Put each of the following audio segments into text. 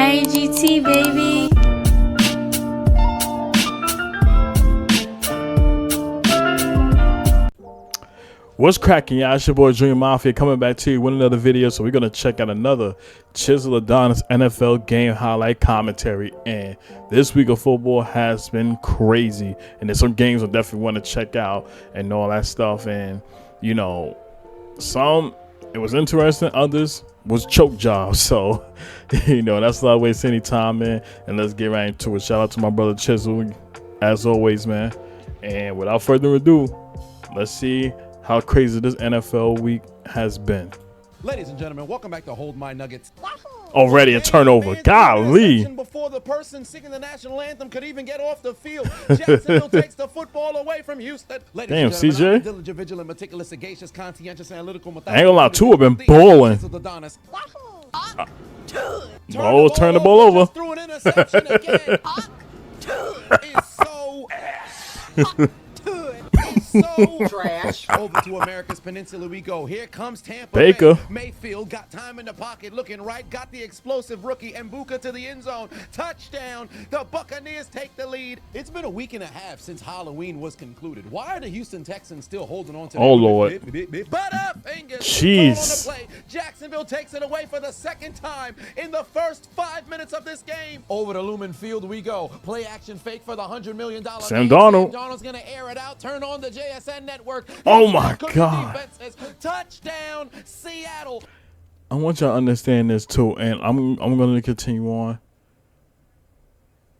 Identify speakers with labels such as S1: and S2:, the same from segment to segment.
S1: IGT, baby.
S2: What's cracking, y'all? It's your boy Junior Mafia coming back to you with another video. So we're going to check out another Chiseled Adonis NFL game highlight commentary. And this week of football has been crazy. And there's some games I definitely want to check out and all that stuff. And, you know, some, it was interesting. Others was choke jobs. So, you know, that's not waste any time, man. And let's get right into it. Shout out to my brother Chiseled, as always, man. And without further ado, let's see how crazy this NFL week has been.
S3: Ladies and gentlemen, welcome back to Hold My Nuggets.
S2: Already a turnover. Golly.
S3: Before the person singing the national anthem could even get off the field, Jacksonville takes the football away from Houston.
S2: Damn, CJ.
S3: Diligent, vigilant, meticulous, sagacious, conscientious, analytical,
S2: I ain't gonna lie, two have been balling. Oh, turn the ball over.
S3: Threw an interception again. It's so trash. Over to America's Peninsula we go. Here comes Tampa
S2: Baker.
S3: Bay. Mayfield got time in the pocket, looking right, got the explosive rookie Mbuka to the end zone. Touchdown. The Buccaneers take the lead. It's been a week and a half since Halloween was concluded. Why are the Houston Texans still holding on to
S2: Lord.
S3: Butterfingers.
S2: Jeez.
S3: On the play. Jacksonville takes it away for the second time in the first 5 minutes of this game. Over to Lumen Field we go. Play action fake for the $100 million.
S2: Sam Darnold.
S3: Sam Darnold's gonna air it out. Turn on the JSN network.
S2: Oh my God.
S3: Defenses. Touchdown, Seattle.
S2: I want y'all to understand this too, and I'm going to continue on.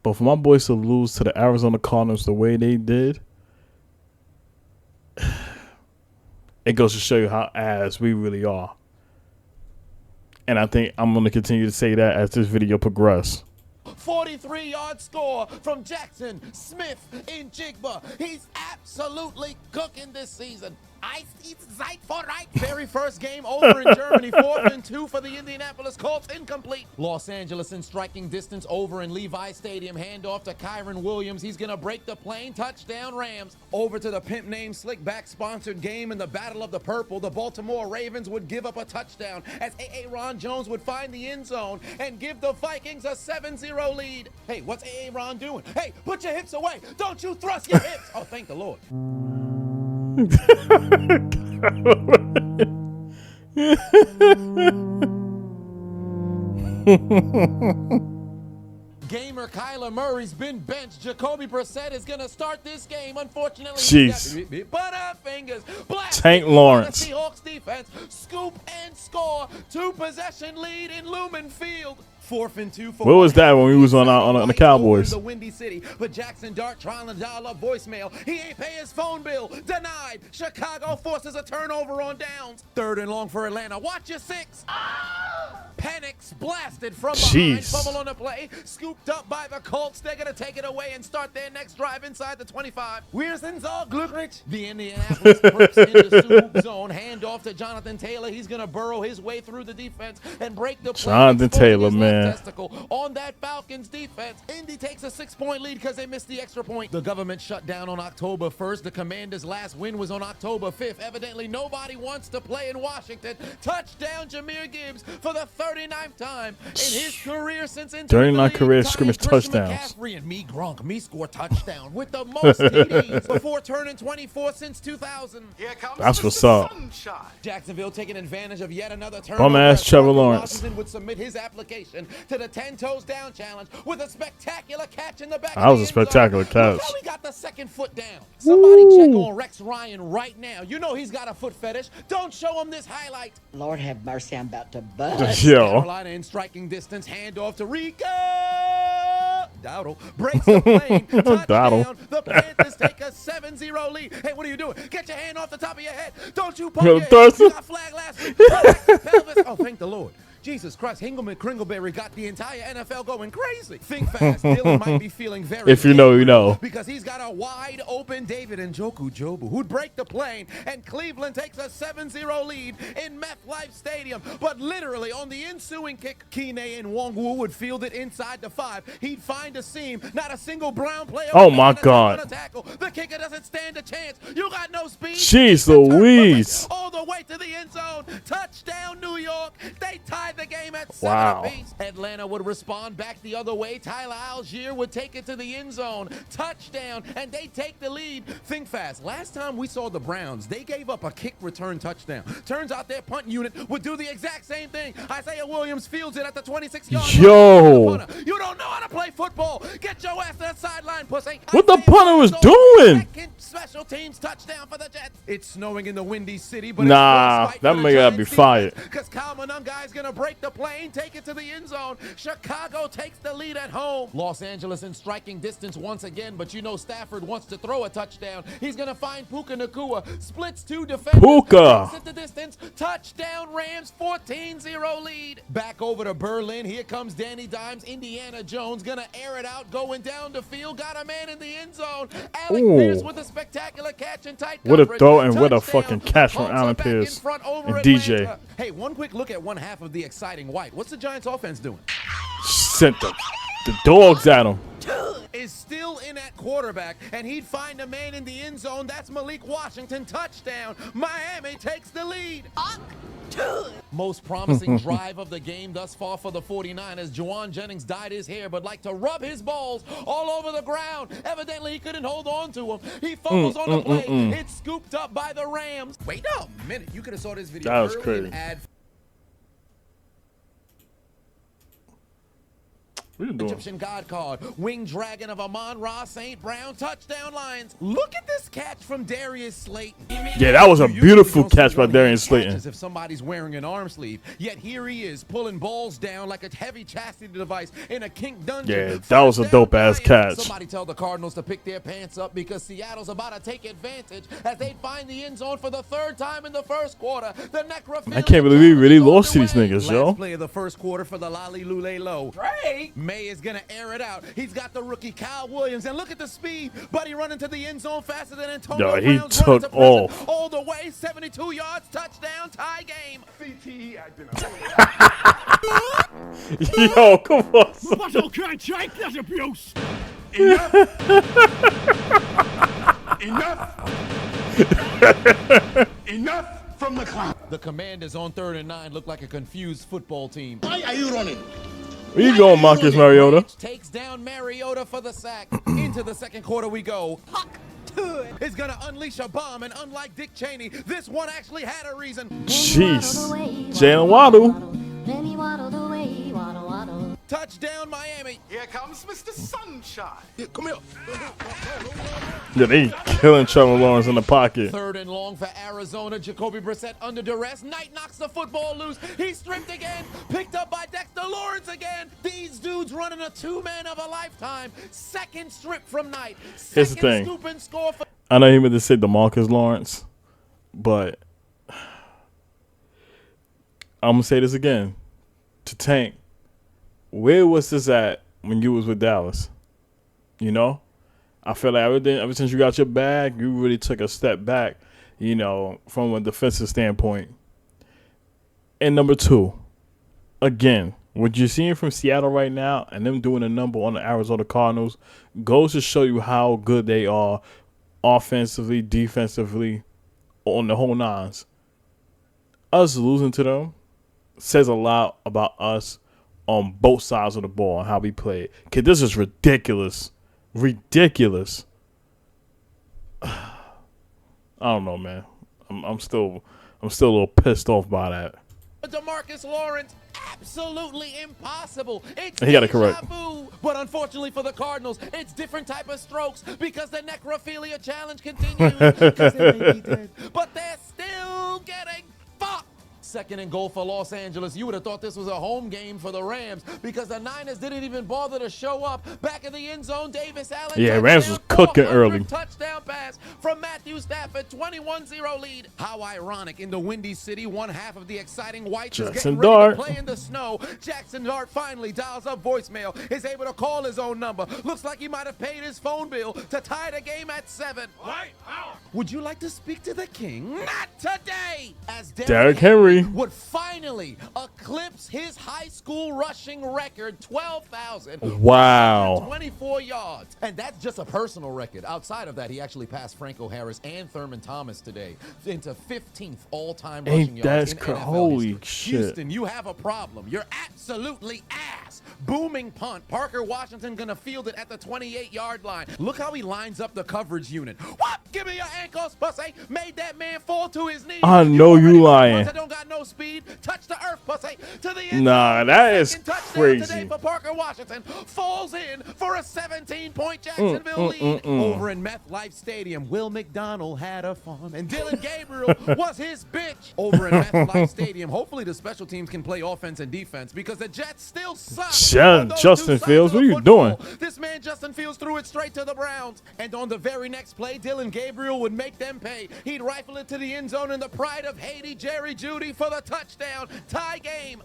S2: But for my boys to lose to the Arizona Cardinals the way they did, it goes to show you how ass we really are. And I think I'm going to continue to say that as this video progresses.
S3: 43-yard score from Jackson Smith in Jigba. He's absolutely cooking this season. Very first game over in Germany. 4th and 2 for the Indianapolis Colts. Incomplete. Los Angeles in striking distance over in Levi Stadium. Handoff to Kyron Williams. He's going to break the plane. Touchdown Rams. Over to the pimp name Slickback sponsored game in the Battle of the Purple. The Baltimore Ravens would give up a touchdown as Ron Jones would find the end zone and give the Vikings a 7-0 lead. Hey, what's Ron doing? Hey, put your hips away. Don't you thrust your hips. Oh, thank the Lord. Gamer Kyler Murray's been benched. Jacoby Brissett is going to start this game. Unfortunately,
S2: jeez.
S3: Butterfingers.
S2: Tank Lawrence.
S3: The Seahawks defense scoop and score. 2-possession lead in Lumen Field. 4th and 2 for
S2: what was that when we was on the Cowboys?
S3: The Windy City, but Jackson Dart trying to dial up voicemail. He ain't pay his phone bill. Denied. Chicago forces a turnover on downs. 3rd and long for Atlanta. Watch your 6. Panics blasted from behind. Fumble on the play. Scooped up by the Colts. They're going to take it away and start their next drive inside the 25. Where's all Glückrich? The Indianapolis Crips in the swoop zone. Hand off to Jonathan Taylor. He's going to burrow his way through the defense and break the play.
S2: Jonathan Taylor, man.
S3: On that Falcons defense. Indy takes a 6-point lead because they missed the extra point. The government shut down on October 1st. The Commanders' last win was on October 5th. Evidently, nobody wants to play in Washington. Touchdown, Jameer Gibbs for the 39th time in his career since
S2: 39 career scrimmage touchdowns.
S3: McCaffrey and me Gronk, me score touchdown with the most TDs before turning 24 since 2000.
S4: Here comes
S2: that's what's up.
S3: Jacksonville taking advantage of yet another turnover.
S2: Bum ass Trevor Lawrence.
S3: Washington would submit his application to the 10 toes down challenge with a spectacular catch in the back.
S2: That was a spectacular catch.
S3: Look how he got the second foot down. Somebody check on Rex Ryan right now. You know he's got a foot fetish. Don't show him this highlight.
S5: Lord have mercy, I'm about to bust.
S2: Yo.
S3: Carolina in striking distance. Handoff to Rico. Dowdle breaks the plane. Touchdown. The Panthers take a 7-0 lead. Hey, what are you doing? Get your hand off the top of your head. Don't you poke your head. You got flagged last week. Pelvis. Oh, thank the Lord. Jesus Christ, Hingleman Kringleberry got the entire NFL going crazy. Think fast. Dylan might be feeling very
S2: if you know, you know.
S3: Because he's got a wide open David Njoku Jobu who'd break the plane, and Cleveland takes a 7-0 lead in MetLife Stadium. But literally on the ensuing kick, Kene Nwangwu would field it inside the 5. He'd find a seam. Not a single Brown player.
S2: Oh my God.
S3: The kicker doesn't stand a chance. You got no speed.
S2: Jeez Louise.
S3: All the way to the end zone. Touchdown, New York. They tie tied the game at 7
S2: Wow.
S3: apiece. Atlanta would respond back the other way. Tyler Algier would take it to the end zone. Touchdown, and they take the lead. Think fast. Last time we saw the Browns, they gave up a kick return touchdown. Turns out their punt unit would do the exact same thing. Isaiah Williams fields it at the 26-yard line.
S2: Yo.
S3: You don't know how to play football. Get your ass to the sideline, pussy.
S2: What the
S3: Isaiah
S2: punter was
S3: Williams goes
S2: doing?
S3: second special teams touchdown for the Jets. It's snowing in the Windy City, but
S2: Nah, that man gotta be fired.
S3: because Kyle Monunga is going to break the plane, take it to the end zone. Chicago takes the lead at home. Los Angeles in striking distance once again, but you know Stafford wants to throw a touchdown. He's going to find Puka Nacua, splits 2 defenders.
S2: Puka.
S3: Takes it the distance. Touchdown Rams, 14-0 lead. Back over to Berlin. Here comes Danny Dimes. Indiana Jones going to air it out, going down the field. Got a man in the end zone. Alec
S2: Ooh.
S3: Pierce with a spectacular catch and tight
S2: What a
S3: coverage.
S2: throw and what a
S3: Touchdown.
S2: fucking catch from
S3: Colts
S2: Allen
S3: are back in
S2: Pierce
S3: front over
S2: and DJ.
S3: Atlanta. Hey, one quick look at one half of the exciting white. What's the Giants offense doing?
S2: Sent the dogs at him.
S3: Is still in at quarterback, and he'd find a man in the end zone. That's Malik Washington. Touchdown. Miami takes the lead. Most promising drive of the game thus far for the 49ers. Juwan Jennings dyed his hair, but liked to rub his balls all over the ground. Evidently, he couldn't hold on to him. He fumbles on the play. It's scooped up by the Rams. Wait a minute. You could have saw this video
S2: That was
S3: early
S2: crazy.
S3: and ad
S2: What are you doing?
S3: Egyptian God card, wing dragon of Amon-Ra St. Brown, touchdown Lions. Look at this catch from Darius Slayton.
S2: Yeah, that was a
S3: You usually
S2: beautiful
S3: don't see
S2: catch by
S3: one of
S2: Darius
S3: these
S2: Slayton.
S3: catches if somebody's wearing an arm sleeve. Yet here he is, pulling balls down like a heavy chastity device in a kink dungeon.
S2: Yeah, that was a
S3: First down,
S2: dope-ass
S3: Lions.
S2: catch.
S3: Somebody tell the Cardinals to pick their pants up because Seattle's about to take advantage as they find the end zone for the 3rd time in the first quarter. The necrophilia
S2: I can't believe we really lost to these
S3: underway.
S2: niggas, yo.
S3: Last play of the first quarter for the Lolly Lule Low. Drake May is gonna air it out. He's got the rookie Kyle Williams, and look at the speed. Buddy running to the end zone faster than Antonio
S2: Yo, he
S3: Brown's running
S2: took
S3: to prison.
S2: off.
S3: All the way, 72 yards, touchdown, tie game.
S2: Yo, come on.
S4: Muscle can't shake that abuse.
S6: Enough! Enough! Enough from the clown.
S3: The Commanders on 3rd and 9 look like a confused football team.
S6: Why are you running?
S2: Where you going, Marcus Mariota?
S3: Rage takes down Mariota for the sack. Into the second quarter we go. Huck is gonna unleash a bomb, and unlike Dick Cheney, this one actually had a reason.
S2: Jeez. Jalen Waddle.
S1: Then he waddled away, waddle, waddle.
S3: Touchdown Miami.
S6: Here comes Mr. Sunshine. Come here.
S2: Yeah, they killing Trevor Lawrence in the pocket.
S3: 3rd and long for Arizona. Jacoby Brissett under duress. Knight knocks the football loose. He's stripped again. Picked up by Dexter Lawrence again. These dudes running a 2-man of a lifetime. Second strip from Knight.
S2: Here's the
S3: Second
S2: thing.
S3: scoop and score for
S2: I know he meant to say DeMarcus Lawrence, but I'm gonna say this again. To Tank, where was this at when you was with Dallas? You know? I feel like ever since you got your bag, you really took a step back, you know, from a defensive standpoint. And number 2, again, what you're seeing from Seattle right now and them doing a number on the Arizona Cardinals goes to show you how good they are offensively, defensively, on the whole nines. Us losing to them says a lot about us on both sides of the ball and how we play. Cause this is ridiculous. Ridiculous. I don't know, man. I'm still a little pissed off by that.
S3: DeMarcus Lawrence. Absolutely impossible. It's
S2: He got it correct.
S3: déjà vu. But unfortunately for the Cardinals, it's different type of strokes because the necrophilia challenge continues. Because they may be dead, but they're still getting fucked. 2nd and goal for Los Angeles. You would have thought this was a home game for the Rams because the Niners didn't even bother to show up. Back in the end zone, Davis Allen.
S2: Yeah,
S3: touchdown,
S2: Rams was cooking
S3: 400
S2: early.
S3: Touchdown pass from Matthew Stafford, 21-0 lead. How ironic, in the Windy City, one half of the exciting Whites is
S2: Jackson
S3: getting ready
S2: Dart.
S3: to play in the snow. Jackson Dart finally dials up voicemail, is able to call his own number. Looks like he might have paid his phone bill to tie the game at 7. Would you like to speak to the king? Not today! As
S2: Derrick Henry. Really?
S3: would finally eclipse his high school rushing record, 12,124 yards. And that's just a personal record. Outside of that, he actually passed Franco Harris and Thurman Thomas today into 15th all-time rushing yards in NFL
S2: holy
S3: history.
S2: shit.
S3: Houston, you have a problem. You're absolutely ass. Booming punt. Parker Washington gonna field it at the 28-yard line. Look how he lines up the coverage unit. What? Give me your ankles, pussy. Made that man fall to his knees.
S2: I know you lying.
S3: I don't got no speed. Touch the earth, pussy. To the end
S2: Nah,
S3: zone.
S2: that is
S3: Second touchdown
S2: crazy.
S3: today for Parker Washington. Falls in for a 17-point Jacksonville lead. Over in MetLife Stadium, Will McDonald had a farm, and Dylan Gabriel was his bitch. Over in MetLife Stadium, hopefully the special teams can play offense and defense because the Jets still suck.
S2: Justin Fields, what are you doing?
S3: This man Justin Fields threw it straight to the Browns, and on the very next play, Dylan Gabriel would make them pay. He'd rifle it to the end zone, and the pride of Haiti, Jerry Jeudy, for the touchdown. Tie game.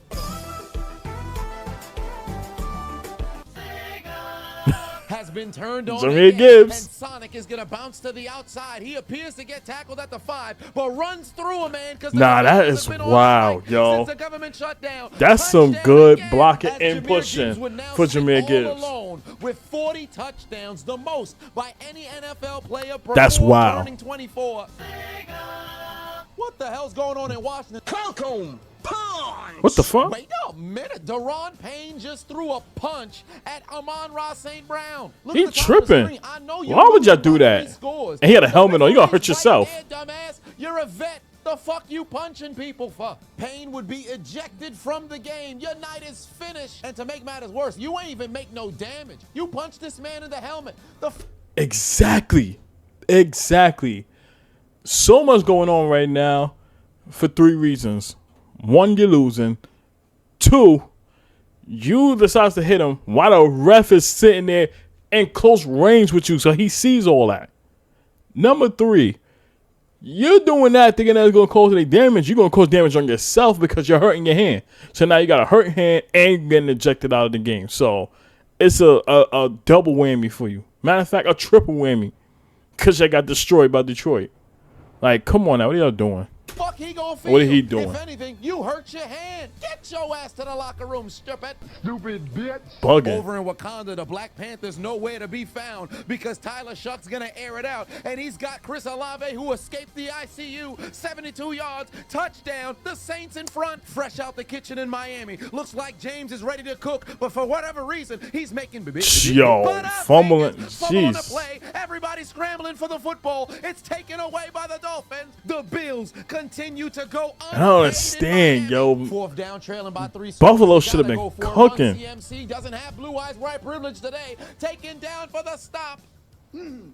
S3: Has been turned on
S2: Jameer
S3: again,
S2: Gibbs.
S3: and Sonic is gonna bounce to the outside. He appears to get tackled at the 5, but runs through a man because
S2: that is wild, yo.
S3: Since the government shut down.
S2: That's some
S3: Touchdown
S2: good
S3: again,
S2: blocking
S3: as
S2: and
S3: Jameer
S2: pushing
S3: Gibbs would now
S2: for
S3: sit
S2: Jameer
S3: all
S2: Gibbs.
S3: alone with 40 touchdowns, the most by any NFL player.
S2: That's
S3: before
S2: wild.
S3: Turning 24. What the hell's going on in Washington?
S6: Welcome. Punch.
S2: What the fuck?
S3: Wait a minute. Deron Payne just threw a punch at Amon-Ra St. Brown. Look
S2: He
S3: at the top of the
S2: tripping.
S3: screen. I know you
S2: Why would y'all do
S3: lose
S2: that?
S3: by 3 scores.
S2: And he had a helmet on. You gonna hurt
S3: Right
S2: yourself.
S3: there, dumbass. You're a vet. The fuck you punching people for? Payne would be ejected from the game. Your night is finished. And to make matters worse, you ain't even make no damage. You punched this man in the helmet.
S2: Exactly. So much going on right now for 3 reasons. 1, you're losing. 2, you decides to hit him while the ref is sitting there in close range with you, so he sees all that. Number 3, you're doing that thinking that's going to cause any damage. You're going to cause damage on yourself because you're hurting your hand. So now you got a hurt hand and you're getting ejected out of the game. So it's a double whammy for you. Matter of fact, a triple whammy because you got destroyed by Detroit. Like, come on now. What are y'all doing?
S3: Fuck he gonna feel?
S2: What are he doing?
S3: If anything, you hurt your hand. Get your ass to the locker room, stupid.
S6: Stupid bitch.
S2: Bugging.
S3: Over in Wakanda, the Black Panther's nowhere to be found because Tyler Shuck's gonna air it out, and he's got Chris Olave who escaped the ICU, 72 yards, touchdown. The Saints in front, fresh out the kitchen in Miami. Looks like James is ready to cook, but for whatever reason, he's making
S2: Yo, fumbling.
S3: Fumble on the
S2: Jeez.
S3: play. Everybody's scrambling for the football. It's taken away by the Dolphins. The Bills continue to go.
S2: I don't understand, yo.
S3: 4th down, trailing by 3.
S2: Buffalo should have
S3: Gotta
S2: been
S3: go for a run.
S2: cooking.
S3: CMC doesn't have blue eyes white privilege today. Taken down for the stop.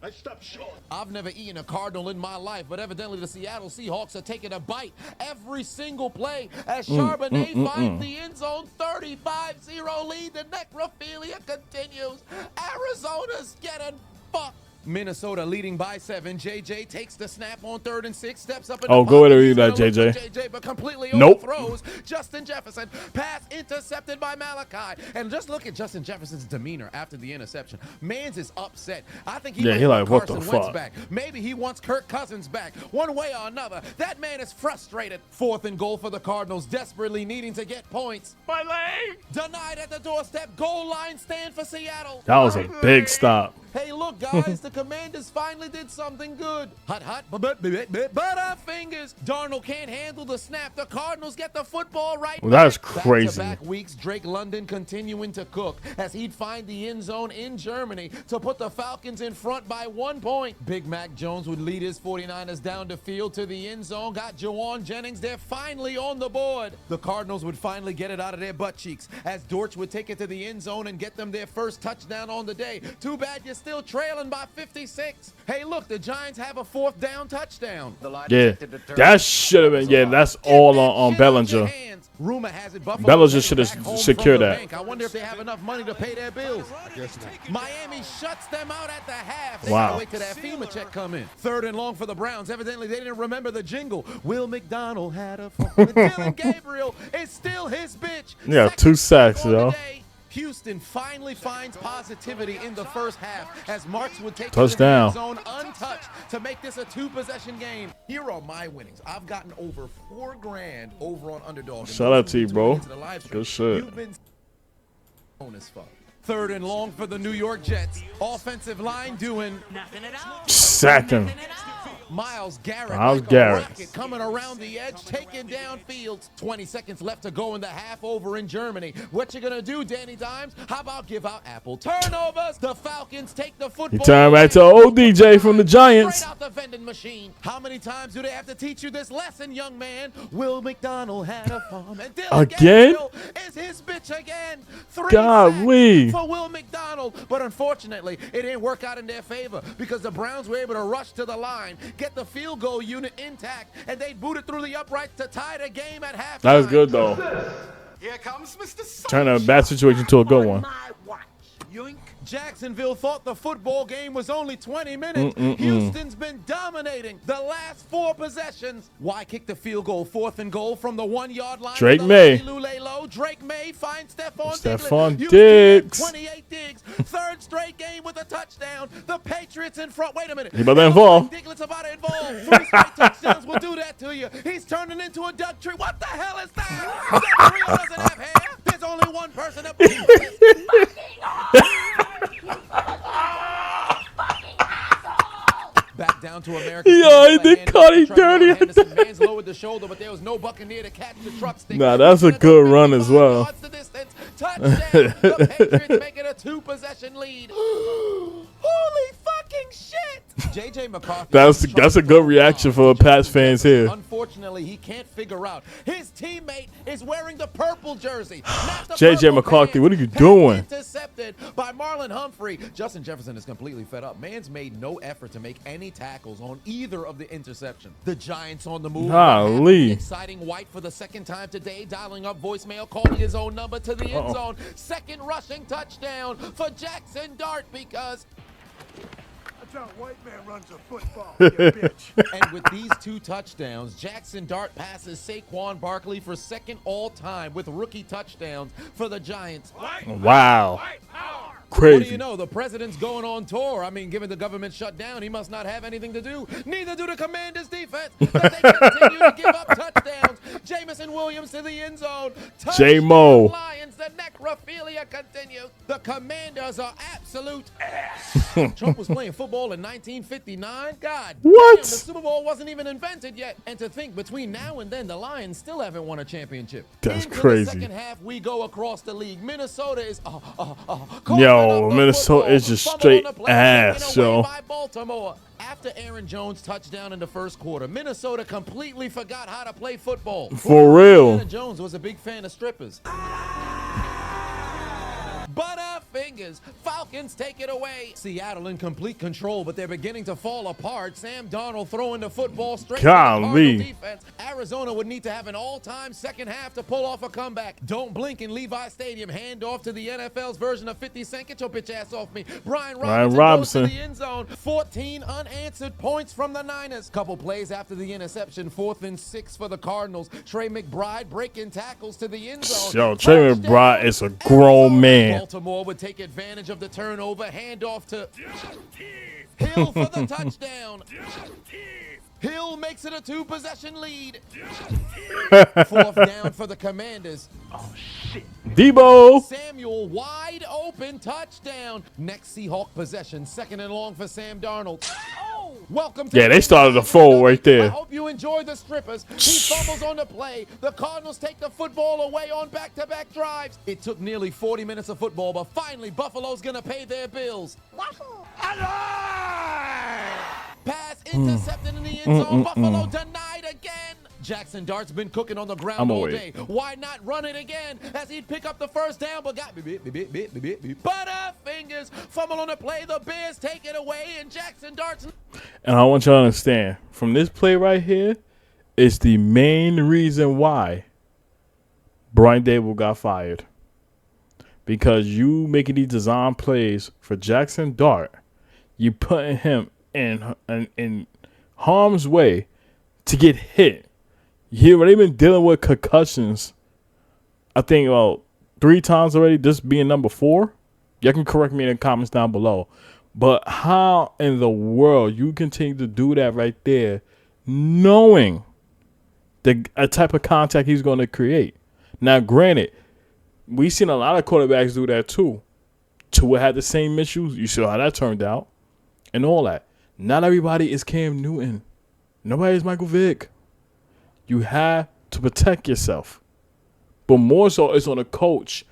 S6: I stopped short.
S3: I've never eaten a Cardinal in my life, but evidently the Seattle Seahawks are taking a bite every single play as Charbonnet finds the end zone. 35-0 lead. The necrophilia continues. Arizona's getting fucked. Minnesota leading by 7. JJ takes the snap on 3rd and 6. Steps up in
S2: Oh,
S3: the
S2: go ahead
S3: pocket.
S2: and read
S3: He's
S2: that,
S3: gonna look
S2: JJ.
S3: for JJ, but completely
S2: Nope.
S3: overthrows Justin Jefferson. Pass intercepted by Malachi. And just look at Justin Jefferson's demeanor after the interception. Mans is upset. I think he
S2: Yeah,
S3: might
S2: he
S3: want
S2: like, what the
S3: Carson Wentz
S2: fuck?
S3: back. Maybe he wants Kirk Cousins back. One way or another, that man is frustrated. 4th and goal for the Cardinals, desperately needing to get points. My leg! Denied at the doorstep. Goal line stand for Seattle.
S2: That was a big stop.
S3: Hey, look, guys, the Commanders finally did something good. Hot, butterfingers. Darnold can't handle the snap. The Cardinals get the football right
S2: Well, that's
S3: back.
S2: crazy.
S3: Back-to-back weeks, Drake London continuing to cook as he'd find the end zone in Germany to put the Falcons in front by 1 point. Big Mac Jones would lead his 49ers down the field to the end zone. Got Jawan Jennings. They're finally on the board. The Cardinals would finally get it out of their butt cheeks as Dortch would take it to the end zone and get them their first touchdown on the day. Too bad you're still trailing by 56. Hey, look, the Giants have a 4th down touchdown.
S2: Yeah, that should have been. Yeah, that's all on Bellinger.
S3: Rumor has it Buffalo
S2: Bellinger should have
S3: back home
S2: secured
S3: from the
S2: that.
S3: bank. I wonder if they have enough money to pay their bills. Miami shuts them out at the half. They
S2: Wow.
S3: gotta wait till that FEMA check come in. 3rd and long for the Browns. Evidently, they didn't remember the jingle. Will McDonald had a phone. Dylan Gabriel is still his bitch.
S2: Yeah, 2 sacks, yo.
S3: Houston finally finds positivity in the first half as Marks would take
S2: Touchdown.
S3: the zone untouched to make this a 2-possession game. Here are my winnings. I've gotten over $4 grand over on Underdog.
S2: Shout out to you, bro. Good shit.
S3: You've been bonus fun. 3rd and long for the New York Jets. Offensive line doing
S2: Sack him.
S3: Myles Garrett,
S2: Myles
S3: like
S2: Garrett.
S3: a rocket coming around the edge, taking down Fields. 20 seconds left to go in the half over in Germany. What you gonna do, Danny Dimes? How about give out Apple turnovers? The Falcons take the football.
S2: You turn back to old DJ from the Giants.
S3: Straight out the vending machine. How many times do they have to teach you this lesson, young man? Will McDonald had a farm. And Dylan
S2: Again?
S3: Gabriel is his bitch again. 3
S2: Golly.
S3: sacks for Will McDonald. But unfortunately, it didn't work out in their favor because the Browns were able to rush to the line, get the field goal unit intact, and they booted through the uprights to tie the game at halftime.
S2: That was good, though.
S6: Here comes Mr.
S2: Turn a bad situation to a good one.
S3: Yoink. Jacksonville thought the football game was only 20 minutes. Houston's been dominating the last 4 possessions. Why kick the field goal? 4th and goal from the 1-yard line.
S2: Drake May.
S3: Drake May finds
S2: Stephon
S3: Diggs.
S2: Diggs.
S3: 28 Diggs. 3rd straight game with a touchdown. The Patriots in front. Wait a minute.
S2: He about to involve.
S3: Diggs about to involve. 3 straight touchdowns will do that to you. He's turning into a duck tree. What the hell is that? Duck tree doesn't have hair. There's only one person that believes this. Back down to America.
S2: Yo, they caught him dirty.
S3: Man's lowered the shoulder, but there was no Buccaneer to catch the truck stick.
S2: Nah, that's a good run as well.
S3: Touchdown. The Patriots make it a 2-possession lead. Holy fucking shit. JJ McCarthy.
S2: That's a good reaction for Pats fans here.
S3: Unfortunately, he can't figure out. His teammate is wearing the purple jersey.
S2: JJ McCarthy, what are you doing?
S3: Intercepted by Marlon Humphrey. Justin Jefferson is completely fed up. Man's made no effort to make any tackles on either of the interceptions. The Giants on the move.
S2: Golly.
S3: Exciting White for the 2nd time today, dialing up voicemail, calling his own number to the end zone. 2nd rushing touchdown for Jackson Dart because
S6: That's how a white man runs a football, you bitch.
S3: and with these 2 touchdowns, Jackson Dart passes Saquon Barkley for 2nd all-time with rookie touchdowns for the Giants.
S2: Wow.
S3: What do
S2: Crazy.
S3: you know? The president's going on tour. I mean, given the government shut down, he must not have anything to do. Neither do the Commanders' defense. But they continue to give up touchdowns. Jamison Williams to the end zone.
S2: J-Mo.
S3: Touchdown Lions. The necrophilia continues. The Commanders are absolute ass. Trump was playing football in 1959. God
S2: What?
S3: damn, the Super Bowl wasn't even invented yet. And to think between now and then, the Lions still haven't won a championship.
S2: That's
S3: Into
S2: crazy.
S3: The 2nd half, we go across the league. Minnesota is
S2: Yo, Minnesota is just straight ass, yo.
S3: by Baltimore. After Aaron Jones' touchdown in the 1st quarter, Minnesota completely forgot how to play football.
S2: For real.
S3: Aaron Jones was a big fan of strippers. Butterfingers. Falcons take it away. Seattle in complete control, but they're beginning to fall apart. Sam Darnold throwing the football straight to the Cardinal defense. Arizona would need to have an all-time 2nd half to pull off a comeback. Don't blink in Levi Stadium. Hand off to the NFL's version of 50 Cent. Get your bitch ass off me. Brian Robinson goes to the end zone. 14 unanswered points from the Niners. Couple plays after the interception. 4th and 6 for the Cardinals. Trey McBride breaking tackles to the end zone.
S2: Yo, Trey McBride is a grown man.
S3: Baltimore would take advantage of the turnover. Hand off to Hill for the touchdown. Hill makes it a 2-possession lead. 4th down for the Commanders.
S2: Debo.
S3: Samuel wide open touchdown. Next Seahawk possession. 2nd and long for Sam Darnold. Welcome to
S2: They started the fold right
S3: I
S2: there.
S3: hope you enjoy the strippers. He fumbles on the play. The Cardinals take the football away on back-to-back drives. It took nearly 40 minutes of football, but finally Buffalo's going to pay their bills. Pass intercepted in the end zone. Buffalo denied again. Jackson Dart's been cooking on the ground all day. Why not run it again as he'd pick up the 1st down, but got Butterfingers. Fumble on the play. The Bears take it away, and Jackson Dart's...
S2: And I want y'all to understand, from this play right here, it's the main reason why Brian Dable got fired. Because you making these design plays for Jackson Dart, you putting him in harm's way to get hit. They've been dealing with concussions, I think, about 3 times already, this being number 4. You can correct me in the comments down below. But how in the world you continue to do that right there, knowing the type of contact he's going to create? Now, granted, we've seen a lot of quarterbacks do that too. Tua had the same issues. You saw how that turned out and all that. Not everybody is Cam Newton. Nobody is Michael Vick. You have to protect yourself. But more so, it's on a coach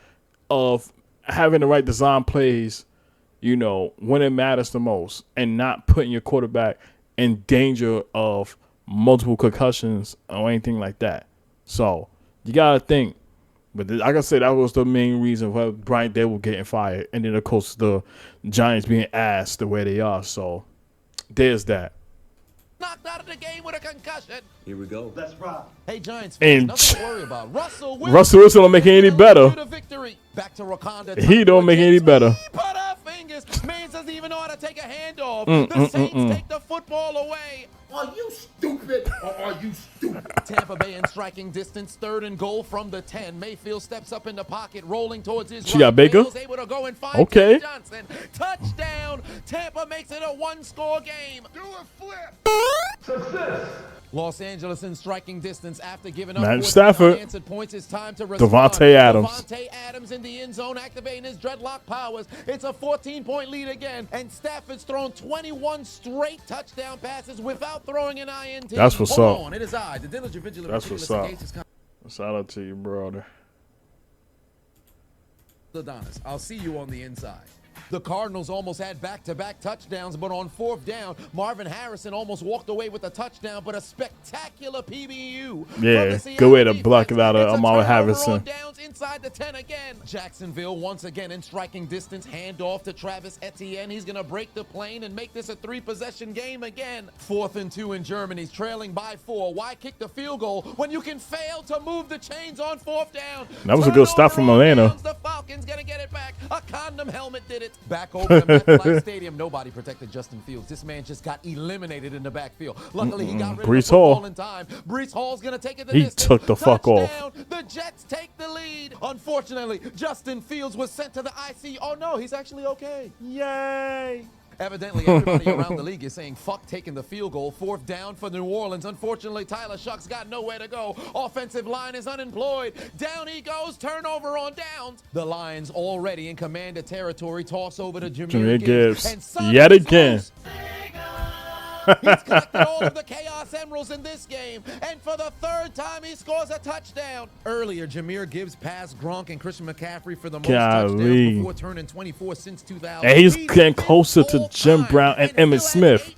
S2: of having the right design plays, you know, when it matters the most, and not putting your quarterback in danger of multiple concussions or anything like that. So you got to think. But like I said, that was the main reason why Brian Dable getting fired. And then, of course, the Giants being asked the way they are. So there's that.
S3: Knocked out of the game with a concussion.
S7: Here we go.
S6: Let's rock.
S3: Hey, Giants
S2: And
S3: fans, nothing to worry about. Russell
S2: Wilson don't make it any better.
S3: Back to Wakanda.
S2: He don't make it any better.
S3: Put our fingers. Man doesn't even know how to take a handoff. The Saints take the football away.
S6: Are you stupid or are you stupid?
S3: Tampa Bay in striking distance, 3rd and goal from the 10. Mayfield steps up in the pocket, rolling towards his
S2: She got Baker?
S3: Bale's able to go and find
S2: Okay.
S3: Johnson. Touchdown. Tampa makes it a 1-score game.
S6: Do a flip.
S3: Los Angeles in striking distance after giving up
S2: Matt
S3: 14
S2: Stafford.
S3: unanswered points. It's time to respond.
S2: Devontae Adams.
S3: Devontae Adams in the end zone, activating his dreadlock powers. It's a 14-point lead again, and Stafford's thrown 21 straight touchdown passes without throwing an INT.
S2: That's what's
S3: Hold
S2: up.
S3: on, it is I, the diligent, vigilant,
S2: That's what's
S3: meticulous,
S2: up.
S3: sagacious
S2: Shout out to you, brother.
S3: Adonis. I'll see you on the inside. The Cardinals almost had back-to-back touchdowns, but on 4th down, Marvin Harrison almost walked away with a touchdown, but a spectacular PBU.
S2: Yeah, good way to block it out of Marvin Harrison.
S3: Downs inside the 10 again. Jacksonville once again in striking distance, handoff to Travis Etienne. He's going to break the plane and make this a 3-possession game again. 4th and 2 in Germany's trailing by 4. Why kick the field goal when you can fail to move the chains on 4th down?
S2: That was a good stop from Atlanta.
S3: The Falcons going to get it back. A condom helmet did it. Back over at MetLife Stadium. Nobody protected Justin Fields. This man just got eliminated in the backfield. Luckily, he got rid of the football in time. Breece Hall's going to take it the distance.
S2: He took the fuck off.
S3: The Jets take the lead. Unfortunately, Justin Fields was sent to the IC. Oh, no, he's actually okay. Yay. Evidently, everybody around the league is saying, fuck taking the field goal. 4th down for New Orleans. Unfortunately, Tyler Shuck's got nowhere to go. Offensive line is unemployed. Down he goes. Turnover on downs. The Lions already in command of territory. Toss over to Jameer Gibbs. And
S2: yet again.
S3: He's collected all of the Chaos Emeralds in this game, and for the 3rd time, he scores a touchdown. Earlier, Jameer Gibbs passed Gronk and Christian McCaffrey for the most touchdowns before turning 24 since 2000.
S2: And he's getting closer to Jim Brown and Emmitt Smith.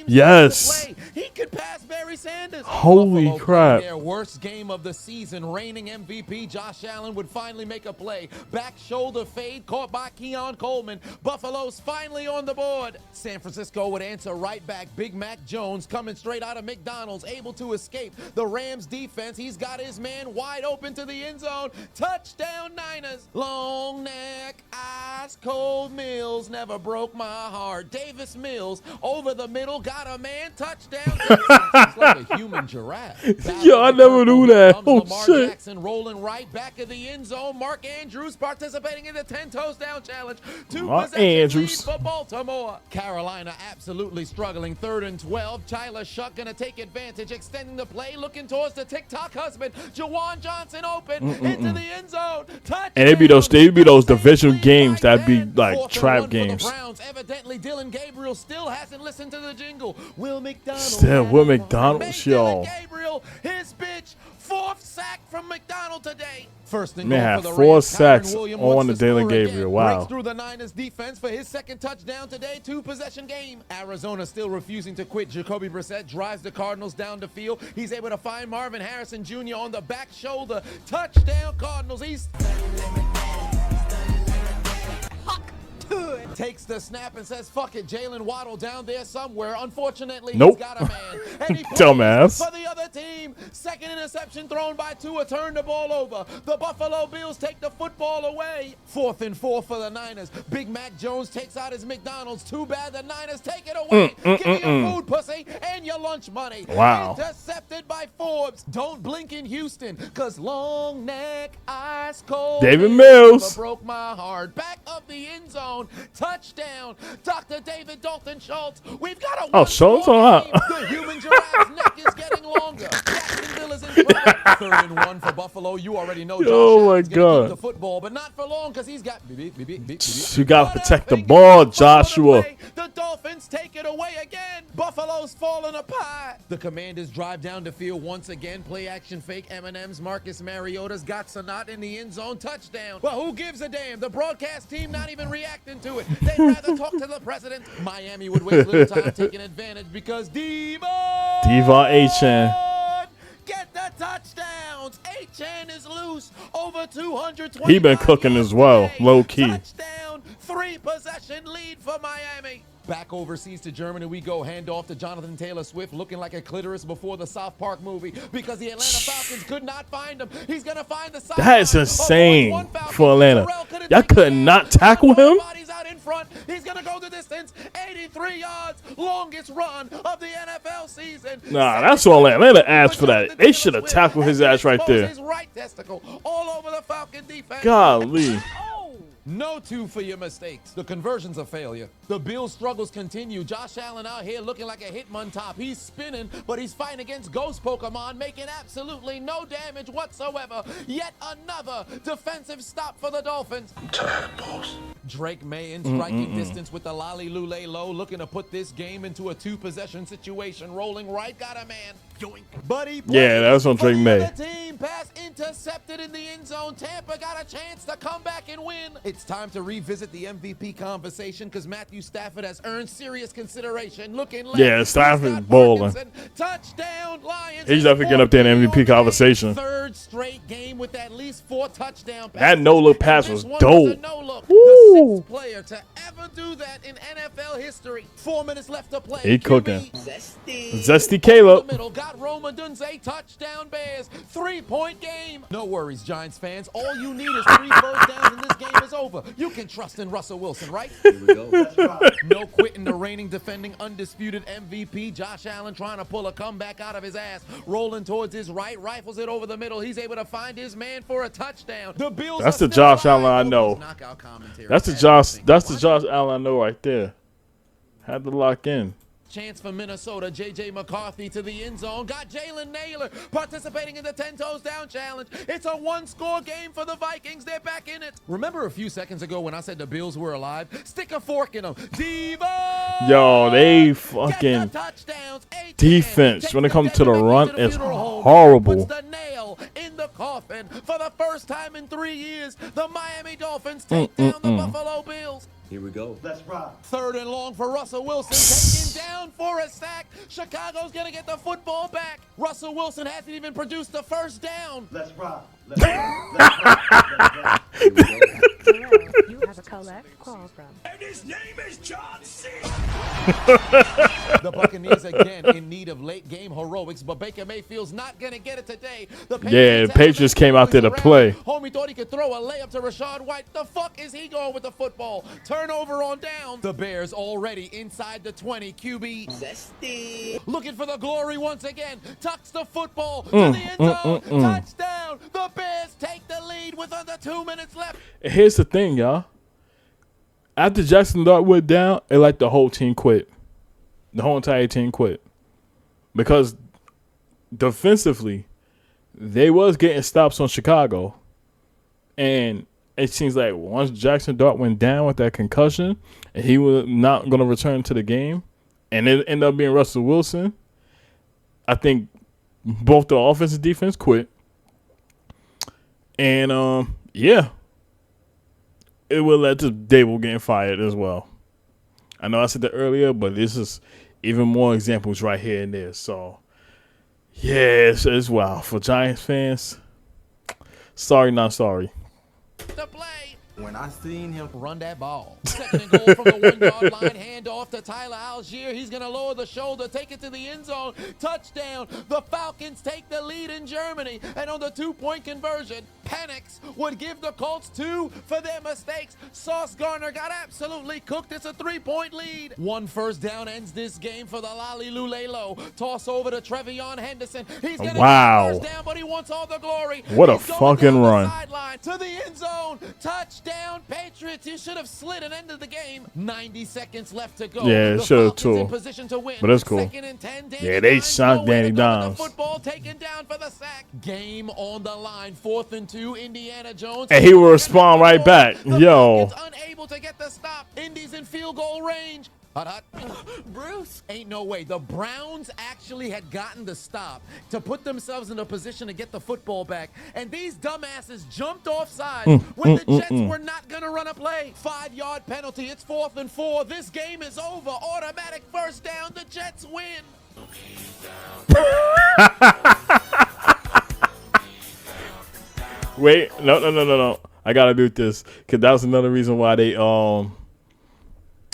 S2: Yes.
S3: He could pass Barry Sanders.
S2: Holy
S3: Buffalo
S2: crap.
S3: Their worst game of the season. Reigning MVP Josh Allen would finally make a play. Back shoulder fade caught by Keon Coleman. Buffalo's finally on the board. San Francisco would answer right back. Big Mac Jones coming straight out of McDonald's, able to escape the Rams defense. He's got his man wide open to the end zone. Touchdown Niners. Long neck, ice cold Mills never broke my heart. Davis Mills over the middle, got a man. Touchdown. He's like a human giraffe.
S2: Yo, I never knew that. Oh,
S3: Lamar
S2: shit.
S3: Jackson rolling right back of the end zone. Mark Andrews participating in the 10 toes down challenge.
S2: Mark Andrews
S3: for Baltimore. Carolina absolutely struggling. 3rd and 12. Tyler Shuck gonna take advantage, extending the play, looking towards the TikTok husband. Jawan Johnson open into the end zone. Touchdown.
S2: And it'd be those division games that'd be like trap games.
S3: Browns. Evidently, Dylan Gabriel still hasn't listened to the jingle. Will McDonald.
S2: Still, Will McDonald, yo.
S3: Gabriel, his bitch, 4th sack from McDonald today. 1st and
S2: Man,
S3: goal for the
S2: 4
S3: Rams.
S2: sacks
S3: Kyron Williams
S2: on
S3: wants
S2: the
S3: to
S2: Dylan
S3: score
S2: Gabriel.
S3: again.
S2: Wow.
S3: Breaks through the Niners defense for his 2nd touchdown today. 2-possession game. Arizona still refusing to quit. Jacoby Brissett drives the Cardinals down the field. He's able to find Marvin Harrison Jr. on the back shoulder. Touchdown Cardinals. He's Takes the snap and says, fuck it, Jalen Waddle down there somewhere. Unfortunately,
S2: Nope.
S3: he's got a man. And he plays
S2: Dumbass.
S3: for the other team. Second interception thrown by Tua, turn the ball over. The Buffalo Bills take the football away. 4th and 4 for the Niners. Big Mac Jones takes out his McDonald's. Too bad the Niners take it away. Give me your food, pussy, and your lunch money.
S2: Wow.
S3: Intercepted by Forbes. Don't blink in Houston, because long neck, ice cold.
S2: David Mills.
S3: Broke my heart. Back of the end zone. Touchdown. Dr. David Dalton Schultz. We've got a
S2: Oh, Schultz, all right.
S3: The human giraffe's neck is getting longer. Jacksonville is in front. 3rd and 1 for Buffalo. You already know Josh
S2: Oh, my
S3: Allen's gonna keep
S2: God.
S3: the football, but not for long, because he's got
S2: You got to protect the ball, Joshua.
S3: The Dolphins take it away again. Buffalo's falling apart. The Commanders drive down the field once again. Play action fake M&M's. Marcus Mariota's got Sonat in the end zone. Touchdown. Well, who gives a damn? The broadcast team not even reacting to it. They'd rather talk to the president. Miami would waste little time taking advantage because Devon
S2: H-Chan.
S3: get the touchdowns. H-Chan is loose. Over 220.
S2: He been cooking as well, low key.
S3: Touchdown. 3-possession lead for Miami. Back overseas to Germany we go. Hand off to Jonathan Taylor Swift, looking like a clitoris before the South Park movie, because the Atlanta Falcons could not find him. He's gonna find the side.
S2: That is insane for Atlanta. Y'all could not tackle him?
S3: Bodies out in front. He's gonna go the distance. 83 yards. Longest run of the NFL season.
S2: Nah, that's all Atlanta asked for that. They should have tackled his ass right there.
S3: His right testicle all over the Falcon defense.
S2: Golly.
S3: No 2 for your mistakes. The conversion's a failure. The Bills' struggles continue. Josh Allen out here looking like a Hitmon top. He's spinning, but he's fighting against ghost Pokemon, making absolutely no damage whatsoever. Yet another defensive stop for the Dolphins. Drake May in striking distance with the Lolly Lule low, looking to put this game into a 2-possession situation. Rolling right, got a man. But he
S2: Yeah, that was on
S3: for
S2: Drake
S3: the
S2: May.
S3: other team. Pass intercepted in the end zone. Tampa got a chance to come back and win. It's time to revisit the MVP conversation, because Matthew Stafford has earned serious consideration. Looking left.
S2: Yeah,
S3: He's
S2: Stafford's
S3: got
S2: balling.
S3: Parkinson. Touchdown, Lions.
S2: He's definitely getting up there in the MVP conversation.
S3: 3rd straight game with at least 4 touchdown passes.
S2: That no-look pass
S3: And this
S2: was
S3: one was a
S2: dope.
S3: no-look.
S2: Woo.
S3: The 6th player to ever do that in NFL history. 4 minutes left to play.
S2: He
S3: QB
S2: cooking.
S5: Zesty.
S2: Zesty
S3: the
S2: Caleb.
S3: middle, got Roma Dunze, touchdown Bears, 3-point game. No worries, Giants fans. All you need is 3 first downs and this game is over. You can trust in Russell Wilson, right?
S5: Here we go. That's right.
S3: No quitting the reigning, defending, undisputed MVP. Josh Allen trying to pull a comeback out of his ass. Rolling towards his right, rifles it over the middle. He's able to find his man for a touchdown. The Bills
S2: That's
S3: are
S2: the
S3: still
S2: Josh
S3: alive.
S2: Allen I know.
S3: Knockout commentary.
S2: That's the Josh Allen I know right there. Had to lock in.
S3: Chance for Minnesota. J.J. McCarthy to the end zone. Got Jalen Naylor participating in the 10 toes down challenge. It's a 1-score game for the Vikings. They're back in it. Remember a few seconds ago when I said the Bills were alive? Stick a fork in them. Devo!
S2: Yo, they
S3: Get
S2: fucking
S3: the touchdowns. A-10
S2: defense
S3: takes
S2: when it
S3: the
S2: comes to the
S3: Denver
S2: run
S3: to the
S2: is
S3: funeral home.
S2: horrible.
S3: Puts the nail in the coffin. For the first time in 3 years, the Miami Dolphins take down the Buffalo Bills.
S5: Here we go.
S6: That's right.
S3: 3rd and long for Russell Wilson, taken down for a sack. Chicago's gonna get the football back. Russell Wilson hasn't even produced the first down.
S6: That's right. That's right. That's right.
S5: Here we go.
S1: Hello, you have a collect call from.
S4: And his name is John C.
S3: The Buccaneers again in need of late game heroics, but Baker Mayfield's not gonna get it today. The
S2: Yeah, the Patriots came out there to
S3: around.
S2: play.
S3: Homie thought he could throw a layup to Rashad White. The fuck is he going with the football? Turnover on down. The Bears already inside the 20. QB
S5: Zesty.
S3: looking for the glory once again. Tucks the football to the end zone. Touchdown. The Bears take the lead with under 2 minutes left.
S2: Here's the thing, y'all. After Jackson Dart went down, it like the whole team quit. The whole entire team quit. Because defensively, they was getting stops on Chicago. And it seems like once Jackson Dart went down with that concussion, and he was not going to return to the game, and it ended up being Russell Wilson, I think both the offense and defense quit. And, yeah. It will lead to Dable getting fired as well. I know I said that earlier, but this is even more examples right here and there. So, yeah, it's wow. For Giants fans, sorry, not sorry.
S3: To play.
S5: When I seen him
S3: Run that ball. Second and goal from the 1-yard line. Hand off to Tyler Algier. He's going to lower the shoulder, take it to the end zone. Touchdown. The Falcons take the lead in Germany. And on the 2-point conversion, Penix would give the Colts 2 for their mistakes. Sauce Gardner got absolutely cooked. It's a 3-point lead. 1 first down ends this game for the Lolly Lulelo. Toss over to Trevion Henderson. He's going to
S2: Wow.
S3: get the first down, but he wants all the glory.
S2: What a
S3: He's going
S2: fucking
S3: down the
S2: run.
S3: sideline to the end zone. Touchdown, Patriots. You should have slid and ended the game. 90 seconds left to go.
S2: Yeah, it
S3: The
S2: should have
S3: Falcons in
S2: too.
S3: position to win.
S2: But that's cool.
S3: Second and 10, Danny
S2: Yeah, they
S3: Dimes,
S2: sunk
S3: nowhere
S2: Danny
S3: to go with
S2: Dimes.
S3: the football taken down for the sack. Game on the line. 4th and 2, Indiana Jones.
S2: And he will respond right back.
S3: The
S2: Yo.
S3: Falcons unable to get the stop. Indy's in field goal range. Hut. Bruce. Ain't no way. The Browns actually had gotten the stop to put themselves in a position to get the football back. And these dumbasses jumped offside when the Jets were not going to run a play. 5-yard penalty. It's 4th and 4. This game is over. Automatic first down. The Jets win.
S2: Wait, no. I gotta do this because that was another reason why they I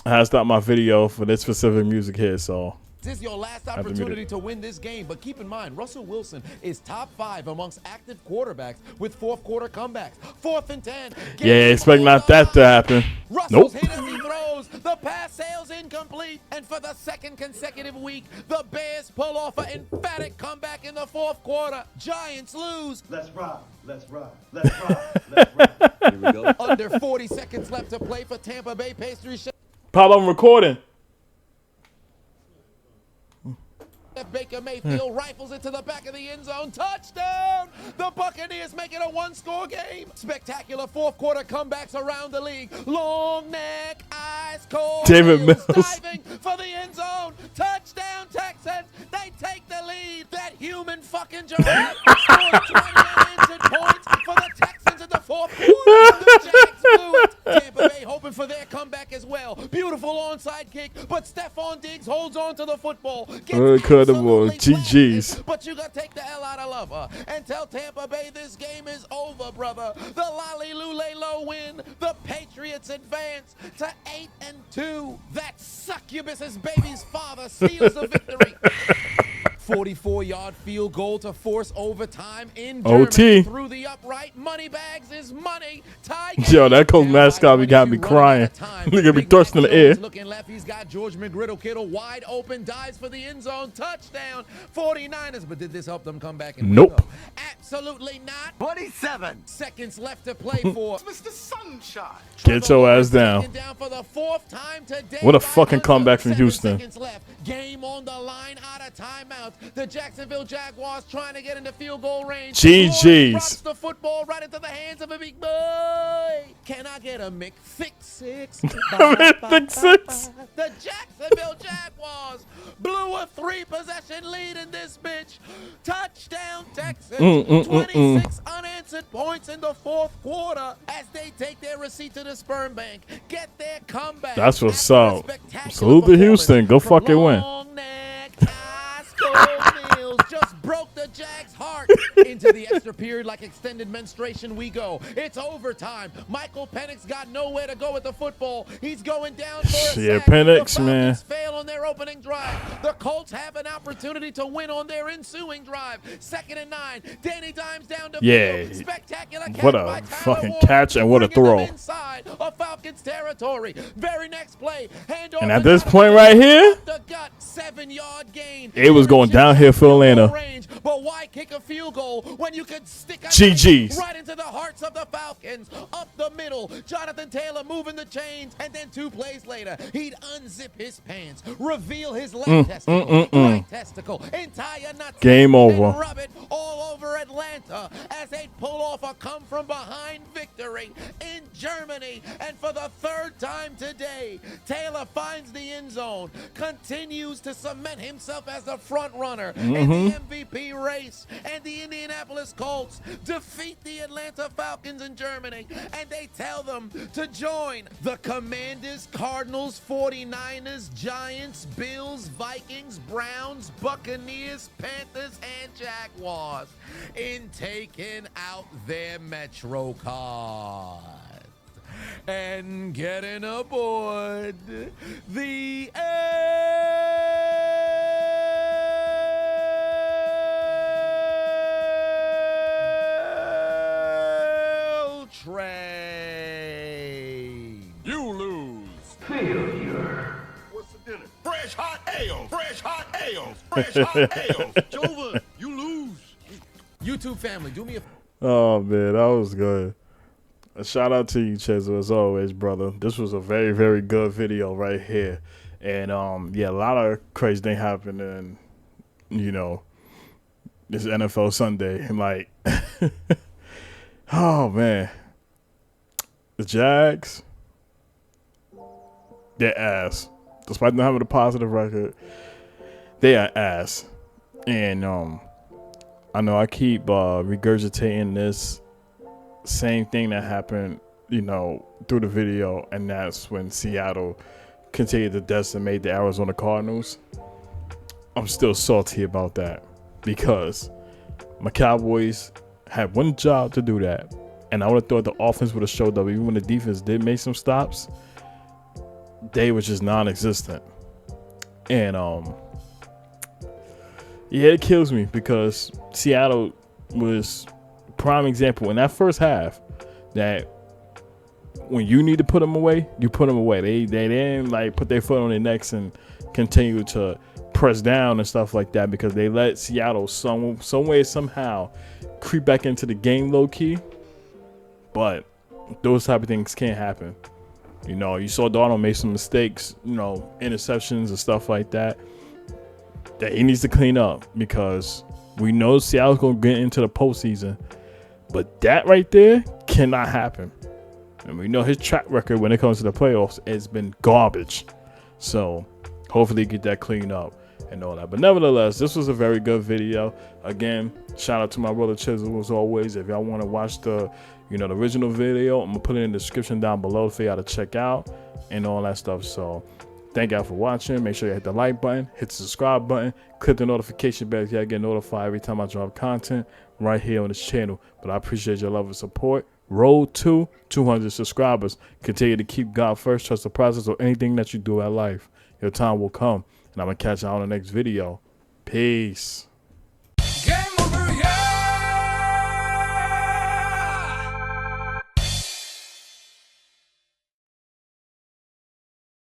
S2: had to stop my video for this specific music here. So
S3: This is your last
S2: to mute
S3: opportunity
S2: it.
S3: to win this game, but keep in mind, Russell Wilson is top 5 amongst active quarterbacks with fourth-quarter comebacks. 4th and 10.
S2: yeah, expect not that to happen.
S3: Russell's
S2: Nope.
S3: hit as he throws. The pass sails incomplete. And for the second consecutive week, the Bears pull off an emphatic comeback in the 4th quarter. Giants lose.
S6: Let's ride. Let's ride. Let's ride. Let's ride.
S5: here we go.
S3: Under 40 seconds left to play for Tampa Bay Pastry Chef.
S2: Pop, I'm recording.
S3: Baker Mayfield rifles it to the back of the end zone. Touchdown! The Buccaneers make it a 1-score game. Spectacular 4th-quarter comebacks around the league. Long neck, ice cold.
S2: David
S3: Mills
S2: Mills.
S3: diving for the end zone. Touchdown, Texans. They take the lead. That human fucking giraffe scores 20 unanswered points for the Texans in the 4th quarter. The Jags blew it. Tampa Bay hoping for their comeback as well. Beautiful onside kick, but Stephon Diggs holds on to the football. Gets
S2: Incredible.
S3: absolutely
S2: GG's.
S3: blasted, but you got to take the hell out of love and tell Tampa Bay this game is over, brother. The Lolly Lulelo win. The Patriots advance to 8-2. That succubus's baby's father seals the victory. 44-yard field goal to force overtime in Germany.
S2: OT.
S3: Through the upright. Moneybags is money. Tie
S2: Yo, that Colt
S3: game.
S2: mascot, we got me
S3: Running out
S2: crying.
S3: of time.
S2: Look at me
S3: Big
S2: thrust in
S3: Mac
S2: the air.
S3: Jones looking left. He's got George McGriddle Kittle wide open. Dives for the end zone. Touchdown. 49ers. But did this help them come back and
S2: Nope.
S3: win, though? Absolutely not.
S6: 27.
S3: Seconds left to play for.
S6: Mr. Sunshine.
S2: Get your ass down.
S3: Taken down for the 4th time today.
S2: What a
S3: by
S2: fucking
S3: under
S2: comeback from
S3: 7
S2: Houston.
S3: seconds left. Game on the line, out of timeout. The Jacksonville Jaguars trying to get into field goal range.
S2: GG's.
S3: Lawrence drops the football right into the hands of a big boy. Can I get a McFix-6?
S2: McFix-6.
S3: The Jacksonville Jaguars blew a 3-possession lead in this bitch. Touchdown, Texans. 26 unanswered points in the 4th quarter as they take their receipt to the sperm bank. Get their comeback.
S2: That's what's
S3: After a
S2: up.
S3: spectacular
S2: Salute to
S3: performance
S2: Houston. Go
S3: from
S2: fucking win.
S3: Long neck, ice cold Mills just broke the Jags' heart. Into the extra period like extended menstruation we go. It's overtime. Michael Penix got nowhere to go with the football. He's going down for a
S2: Yeah,
S3: sack.
S2: Penix,
S3: The
S2: man.
S3: Falcons fail on their opening drive. The Colts have an opportunity to win on their ensuing drive. 2nd and 9. Danny Dimes down to
S2: Yeah.
S3: field. Spectacular catch
S2: What a
S3: by Tyler
S2: fucking
S3: Warren,
S2: catch and what a
S3: bringing them
S2: throw.
S3: inside of Falcons territory. Very next play. Handoff
S2: And at
S3: to
S2: this
S3: Jonathan
S2: point right here,
S3: the gut, 7-yard gain.
S2: it was going downhill for Atlanta.
S3: Range, but why kick a field goal when you could stick a
S2: GG's.
S3: right into the hearts of the Falcons? Up the middle, Jonathan Taylor moving the chains, and then 2 plays later, he'd unzip his pants, reveal his left testicle, right testicle, entire nuts,
S2: Game over.
S3: and rub it all over Atlanta as they pull off a come-from-behind victory in Germany. And for the 3rd time today, Taylor finds the end zone, continues to cement himself as the front runner in the MVP race, and the Indianapolis Colts defeat the Atlanta Falcons in Germany, and they tell them to join the Commanders, Cardinals, 49ers, Giants, Bills, Vikings, Browns, Buccaneers, Panthers, and Jaguars in taking out their Metro cards. and getting aboard the L train.
S4: You lose.
S6: What's the dinner?
S4: Fresh hot ale. Fresh hot ale. Fresh hot ale. Jover, you lose.
S3: YouTube family, do me a
S2: Oh man, that was good. A shout out to you, Chiseled, as always, brother. This was a very, very good video right here. And yeah, a lot of crazy thing happened in, you know, this NFL Sunday. And like oh man. The Jags, they're ass. Despite not having a positive record, they are ass. And I know I keep regurgitating this same thing that happened, you know, through the video, and that's when Seattle continued to decimate the Arizona Cardinals. I'm still salty about that because my Cowboys had one job to do that, and I would have thought the offense would have showed up. Even when the defense did make some stops, they were just non-existent. And yeah, it kills me because Seattle was prime example in that first half that when you need to put them away, you put them away. They didn't like put their foot on their necks and continue to press down and stuff like that because they let Seattle some way somehow creep back into the game low key. But those type of things can't happen. You know, you saw Darnold make some mistakes, you know, interceptions and stuff like that he needs to clean up because we know Seattle's going to get into the postseason. But that right there cannot happen. And we know his track record when it comes to the playoffs has been garbage. So hopefully get that cleaned up and all that. But nevertheless, this was a very good video. Again, shout out to my brother Chiseled as always. If y'all want to watch the, you know, the original video, I'm going to put it in the description down below for y'all to check out and all that stuff. So thank y'all for watching. Make sure you hit the like button, hit the subscribe button, click the notification bell so y'all get notified every time I drop content right here on this channel. But I appreciate your love and support. Road to 200 subscribers. Continue to keep God first. Trust the process of anything that you do at life. Your time will come. And I'm going to catch y'all on the next video. Peace.